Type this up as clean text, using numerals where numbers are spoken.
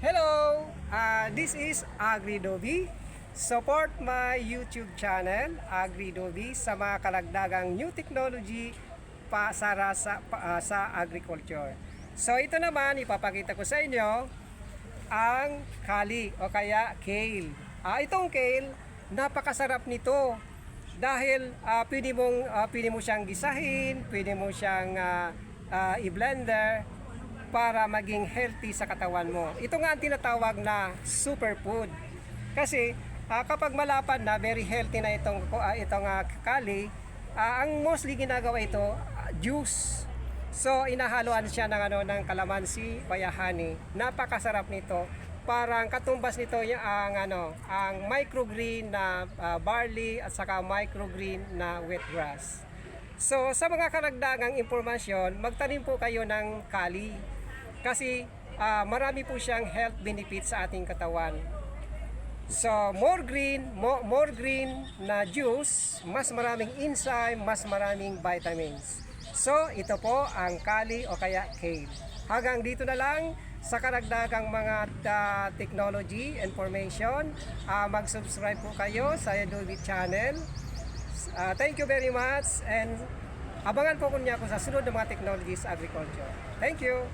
Hello! This is AgriDobi. Support my YouTube channel, AgriDobi, sa mga kalagdagang new technology sa agriculture. So ito naman, ipapakita ko sa inyo ang kali o kaya kale. Itong kale, napakasarap nito dahil pwede mo siyang gisahin, pwede mo siyang i-blender para maging healthy sa katawan mo. Ito nga ang tinatawag na superfood. Kasi kapag malapad na, very healthy na itong kali, ang mostly ginagawa ito, juice. So inahaluan siya ng kalamansi, bayahani. Napakasarap nito. Parang katumbas nito ang microgreen na barley at saka microgreen na wheatgrass. So sa mga karagdagang impormasyon, magtanim po kayo ng kali. Kasi marami po siyang health benefits sa ating katawan. So more green na juice, mas maraming enzyme, mas maraming vitamins. So ito po ang kali o kaya kale. Hanggang dito na lang sa karagdagang mga technology information. Mag-subscribe po kayo sa Adobe channel. Thank you very much and abangan po kunya ako sa sunod na mga technologies agriculture. Thank you!